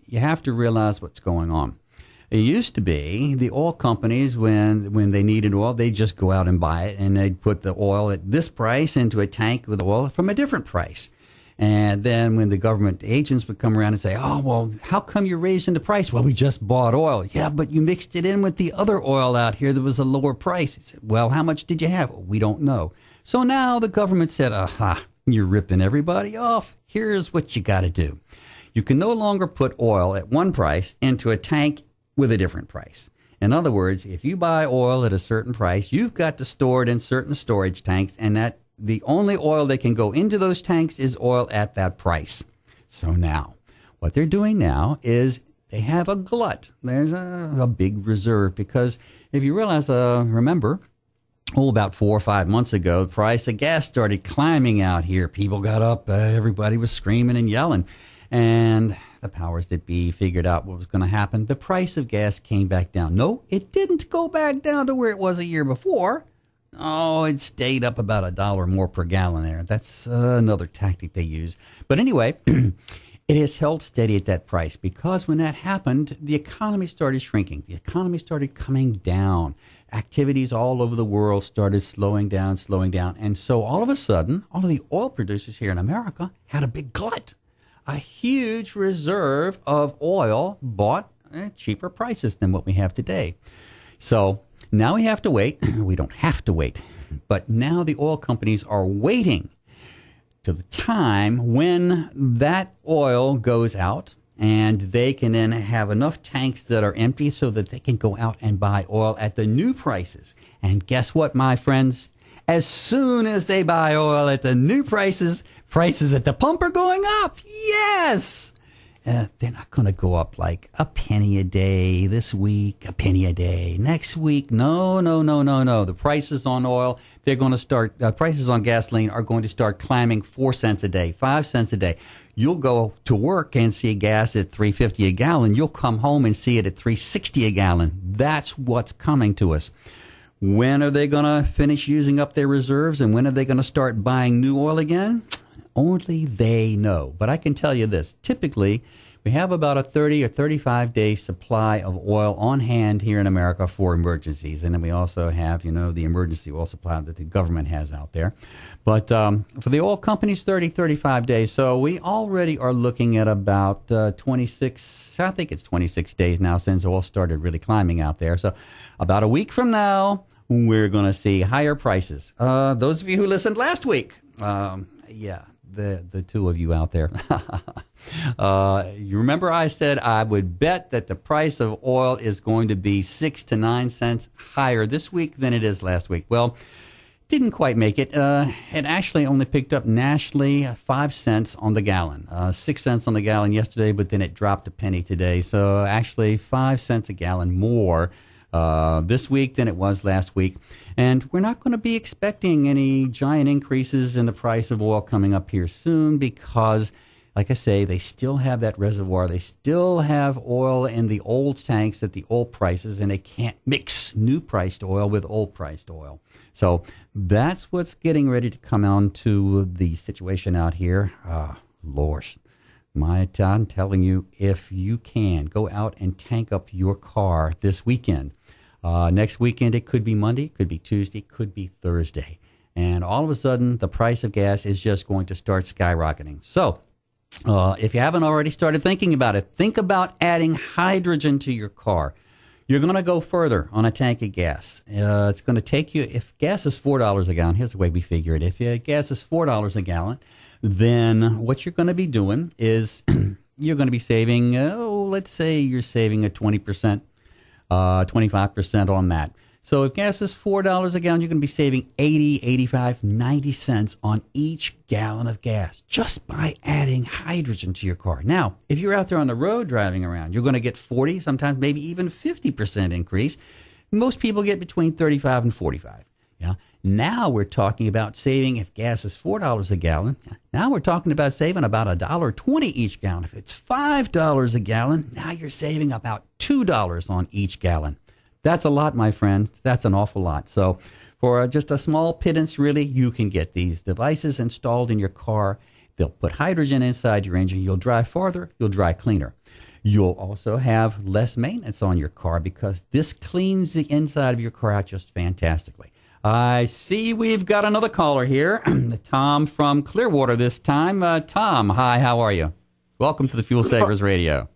you have to realize what's going on. It used to be the oil companies, when they needed oil, they'd just go out and buy it, and they'd put the oil at this price into a tank with oil from a different price. And then when the government agents would come around and say, oh, well, how come you're raising the price? Well, we just bought oil. Yeah, but you mixed it in with the other oil out here that was a lower price. He said, well, how much did you have? We don't know. So now the government said, aha, you're ripping everybody off. Here's what you got to do. You can no longer put oil at one price into a tank with a different price. In other words, if you buy oil at a certain price, you've got to store it in certain storage tanks, and that the only oil that can go into those tanks is oil at that price. So now, what they're doing now is they have a glut. There's a big reserve, because if you realize, remember, about 4 or 5 months ago, the price of gas started climbing out here. People got up, everybody was screaming and yelling, and the powers that be figured out what was going to happen. The price of gas came back down. No, it didn't go back down to where it was a year before. Oh, it stayed up about $1 more per gallon there. That's another tactic they use. But anyway, it has held steady at that price, because when that happened, the economy started shrinking. The economy started coming down. Activities all over the world started slowing down. And so all of a sudden, all of the oil producers here in America had a big glut. A huge reserve of oil bought at cheaper prices than what we have today. So now we have to wait. We don't have to wait. But now the oil companies are waiting to the time when that oil goes out, and they can then have enough tanks that are empty so that they can go out and buy oil at the new prices. And guess what, my friends? As soon as they buy oil at the new prices, prices at the pump are going up. Yes! They're not going to go up like a penny a day this week, a penny a day next week. No. The prices on oil, they're going to start, prices on gasoline are going to start climbing 4 cents a day, 5 cents a day. You'll go to work and see gas at $3.50 a gallon. You'll come home and see it at $3.60 a gallon. That's what's coming to us. When are they going to finish using up their reserves, and when are they going to start buying new oil again? Only they know. But I can tell you this. Typically, we have about a 30 or 35-day supply of oil on hand here in America for emergencies. And then we also have, the emergency oil supply that the government has out there. But for the oil companies, 30, 35 days. So we already are looking at about 26, I think it's 26 days now since oil started really climbing out there. So about a week from now, we're going to see higher prices. Those of you who listened last week, the two of you out there. You remember I said I would bet that the price of oil is going to be 6 to 9 cents higher this week than it is last week. Well, didn't quite make it. It actually only picked up nationally 5 cents on the gallon. 6 cents on the gallon yesterday, but then it dropped a penny today. So actually 5 cents a gallon more this week than it was last week. And we're not going to be expecting any giant increases in the price of oil coming up here soon, because, like I say, they still have that reservoir. They still have oil in the old tanks at the old prices, and they can't mix new priced oil with old priced oil. So that's what's getting ready to come on to the situation out here. Lord, I'm telling you, if you can, go out and tank up your car this weekend. Next weekend, it could be Monday, could be Tuesday, could be Thursday. And all of a sudden, the price of gas is just going to start skyrocketing. So if you haven't already started thinking about it, think about adding hydrogen to your car. You're going to go further on a tank of gas. It's going to take you, if gas is $4 a gallon, here's the way we figure it. If gas is $4 a gallon, then what you're going to be doing is you're going to be saving, let's say you're saving a 20%, 25% on that. So if gas is $4 a gallon, you're going to be saving 80, 85, 90 cents on each gallon of gas just by adding hydrogen to your car. Now, if you're out there on the road driving around, you're going to get 40, sometimes maybe even 50% increase. Most people get between 35 and 45. Yeah. Now we're talking about saving, if gas is $4 a gallon, now we're talking about saving about $1.20 each gallon. If it's $5 a gallon, now you're saving about $2 on each gallon. That's a lot, my friend. That's an awful lot. So for just a small pittance, really, you can get these devices installed in your car. They'll put hydrogen inside your engine. You'll drive farther. You'll drive cleaner. You'll also have less maintenance on your car because this cleans the inside of your car out just fantastically. I see we've got another caller here, Tom from Clearwater this time. Tom, hi, how are you? Welcome to the Fuel Savers Radio.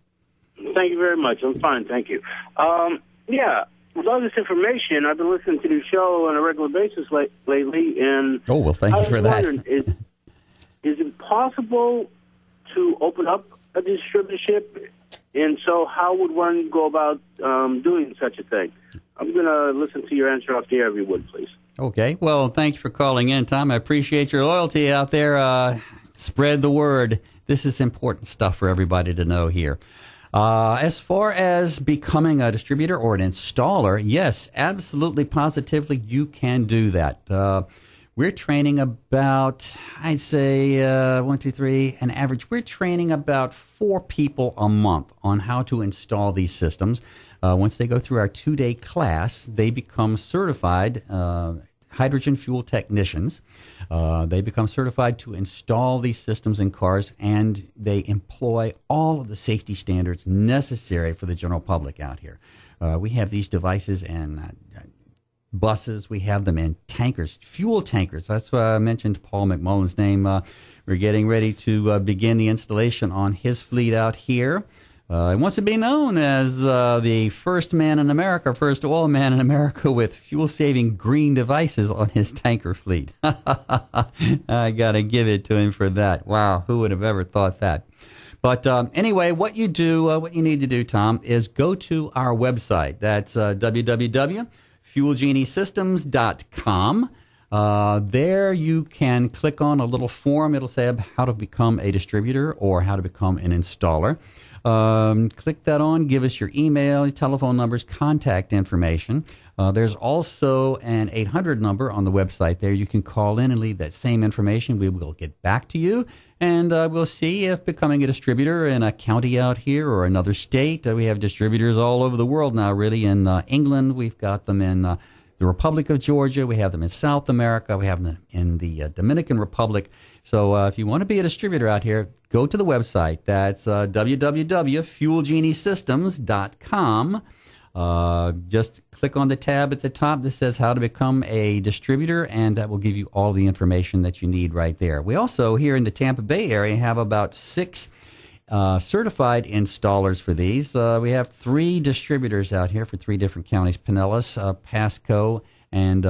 Thank you very much. I'm fine, thank you. With all this information, I've been listening to the show on a regular basis lately, and oh, well, thank you for that. Is it possible to open up a distributorship? And so how would one go about doing such a thing? I'm going to listen to your answer off the air, if you would, please. Okay. Well, thank you for calling in, Tom. I appreciate your loyalty out there. Spread the word. This is important stuff for everybody to know here. As far as becoming a distributor or an installer, yes, absolutely, positively, you can do that. We're training about, I'd say, 1, 2, 3, an average. We're training about 4 people a month on how to install these systems. Once they go through our 2-day class, they become certified hydrogen fuel technicians. They become certified to install these systems in cars, and they employ all of the safety standards necessary for the general public out here. We have these devices in buses. We have them in tankers, fuel tankers. That's why I mentioned Paul McMullen's name. We're getting ready to begin the installation on his fleet out here. He wants to be known as the first man in America, first oil man in America with fuel-saving green devices on his tanker fleet. I got to give it to him for that. Wow, who would have ever thought that? But anyway, what you need to do, Tom, is go to our website. That's www.fuelgeniesystems.com. There you can click on a little form. It'll say how to become a distributor or how to become an installer. Click that on, give us your email, your telephone numbers, contact information. There's also an 800 number on the website there. You can call in and leave that same information. We will get back to you, and we'll see if becoming a distributor in a county out here or another state. We have distributors all over the world now, really. In England, we've got them in the Republic of Georgia. We have them in South America. We have them in the Dominican Republic. So if you want to be a distributor out here, go to the website. That's www.fuelgeniesystems.com. Just click on the tab at the top that says how to become a distributor, and that will give you all the information that you need right there. We also, here in the Tampa Bay area, have about 6 certified installers for these. We have 3 distributors out here for 3 different counties, Pinellas, Pasco, and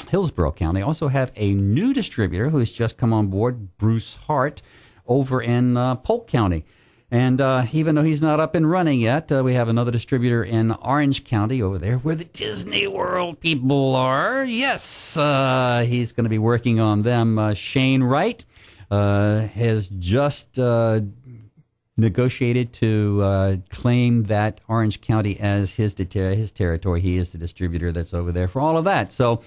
Hillsborough County. Also have a new distributor who has just come on board, Bruce Hart, over in Polk County. And even though he's not up and running yet, we have another distributor in Orange County over there where the Disney World people are. Yes, he's going to be working on them. Shane Wright has just negotiated to claim that Orange County as his territory. He is the distributor that's over there for all of that. So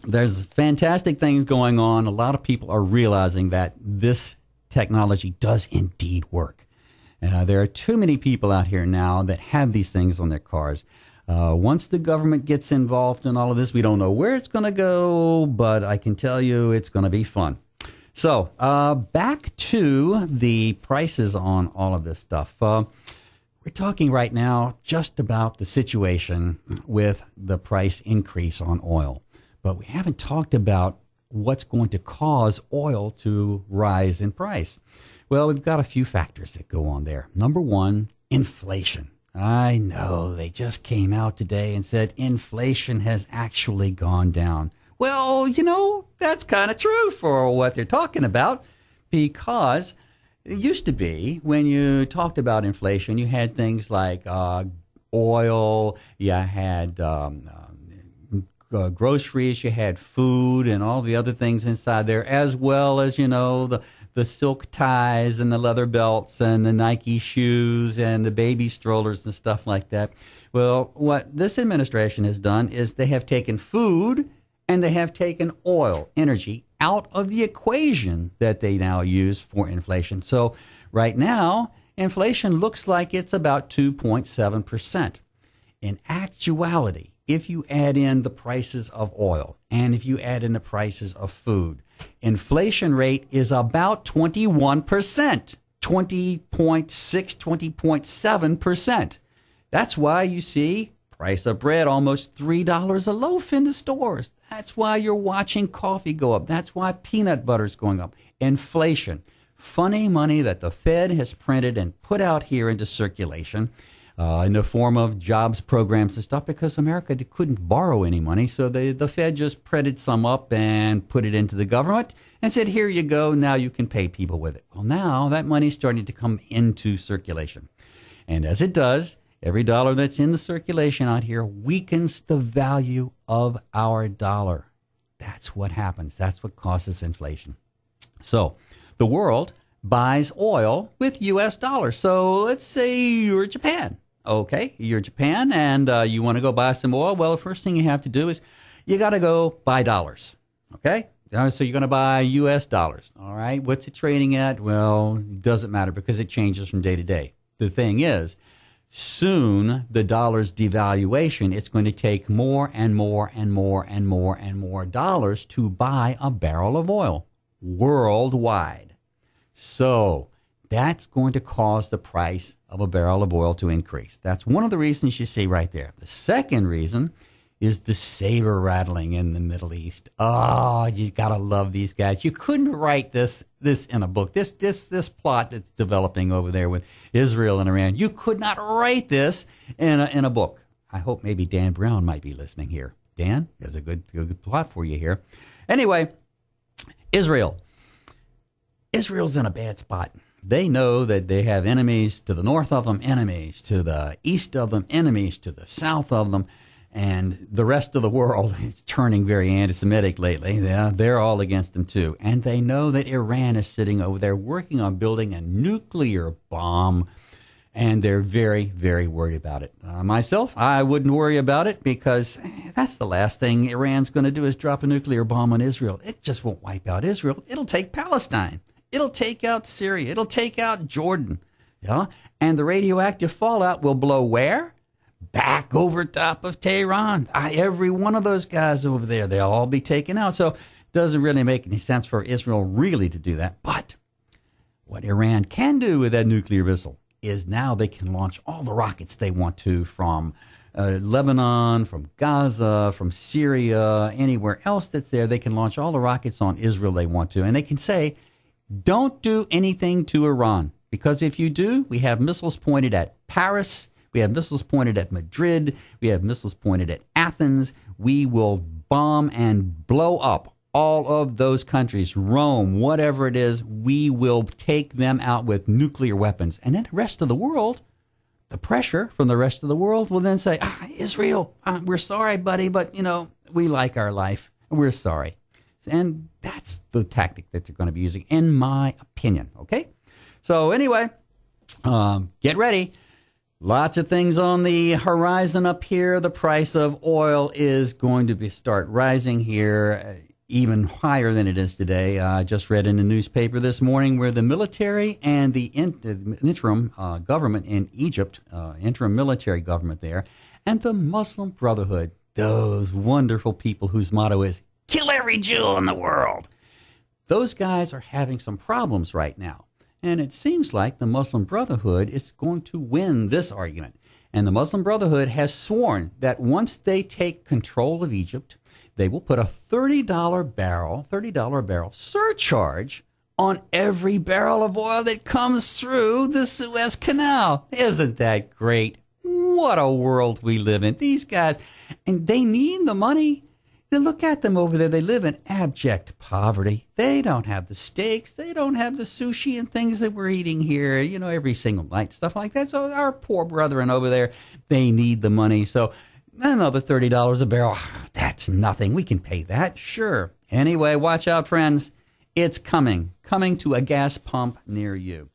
there's fantastic things going on. A lot of people are realizing that this technology does indeed work. There are too many people out here now that have these things on their cars. Once the government gets involved in all of this, we don't know where it's going to go, but I can tell you it's going to be fun. So back to the prices on all of this stuff. We're talking right now just about the situation with the price increase on oil, but we haven't talked about what's going to cause oil to rise in price. Well, we've got a few factors that go on there. Number one, inflation. I know they just came out today and said inflation has actually gone down. Well, you know, that's kind of true for what they're talking about, because it used to be when you talked about inflation, you had things like oil, you had groceries, you had food and all the other things inside there, as well as, you know, the silk ties and the leather belts and the Nike shoes and the baby strollers and stuff like that. Well, what this administration has done is they have taken food and they have taken oil, energy, out of the equation that they now use for inflation. So right now, inflation looks like it's about 2.7%. In actuality, if you add in the prices of oil and if you add in the prices of food, inflation rate is about 21%. 20.6, 20.7%. That's why you see price of bread almost $3 a loaf in the stores. That's why you're watching coffee go up. That's why peanut butter's going up. Inflation. Funny money that the Fed has printed and put out here into circulation in the form of jobs programs and stuff, because America couldn't borrow any money. So the Fed just printed some up and put it into the government and said, here you go. Now you can pay people with it. Well, now that money's starting to come into circulation. And as it does, every dollar that's in the circulation out here weakens the value of our dollar. That's what happens. That's what causes inflation. So the world buys oil with U.S. dollars. So let's say you're Japan. Okay, you're Japan and you want to go buy some oil. Well, the first thing you have to do is you got to go buy dollars. Okay, so you're going to buy U.S. dollars. All right, what's it trading at? Well, it doesn't matter because it changes from day to day. The thing is, soon the dollar's devaluation, it's going to take more and more and more and more and more dollars to buy a barrel of oil worldwide. So that's going to cause the price of a barrel of oil to increase. That's one of the reasons you see right there. The second reason is the saber rattling in the Middle East. Oh, you gotta love these guys. You couldn't write this in a book. This plot that's developing over there with Israel and Iran. You could not write this in a book. I hope maybe Dan Brown might be listening here. Dan, there's a good plot for you here. Anyway, Israel's in a bad spot. They know that they have enemies to the north of them, enemies to the east of them, enemies to the south of them, and the rest of the world is turning very anti-Semitic lately. They're all against them too. And they know that Iran is sitting over there working on building a nuclear bomb, and they're very, very worried about it. Myself, I wouldn't worry about it because that's the last thing Iran's going to do is drop a nuclear bomb on Israel. It just won't wipe out Israel. It'll take Palestine. It'll take out Syria. It'll take out Jordan. Yeah? And the radioactive fallout will blow where? Back over top of Tehran. Every one of those guys over there, they'll all be taken out. So it doesn't really make any sense for Israel really to do that. But what Iran can do with that nuclear missile is now they can launch all the rockets they want to from Lebanon, from Gaza, from Syria, anywhere else that's there. They can launch all the rockets on Israel they want to. And they can say, don't do anything to Iran, because if you do, we have missiles pointed at Paris, we have missiles pointed at Madrid, we have missiles pointed at Athens. We will bomb and blow up all of those countries, Rome, whatever it is. We will take them out with nuclear weapons. And then the rest of the world, the pressure from the rest of the world will then say, Israel, we're sorry, buddy, but, we like our life. We're sorry. And that's the tactic that they're going to be using, in my opinion. Okay? So anyway, get ready. Lots of things on the horizon up here. The price of oil is going to start rising here even higher than it is today. I just read in the newspaper this morning where the military and the interim government in Egypt, interim military government there, and the Muslim Brotherhood, those wonderful people whose motto is, kill every Jew in the world. Those guys are having some problems right now. And it seems like the Muslim Brotherhood is going to win this argument. And the Muslim Brotherhood has sworn that once they take control of Egypt, they will put a $30 barrel surcharge on every barrel of oil that comes through the Suez Canal. Isn't that great? What a world we live in. These guys, and they need the money. Look at them over there. They live in abject poverty. They don't have the steaks. They don't have the sushi and things that we're eating here, every single night, stuff like that. So our poor brethren over there, they need the money. So another $30 a barrel, that's nothing. We can pay that, sure. Anyway, watch out, friends. It's coming to a gas pump near you.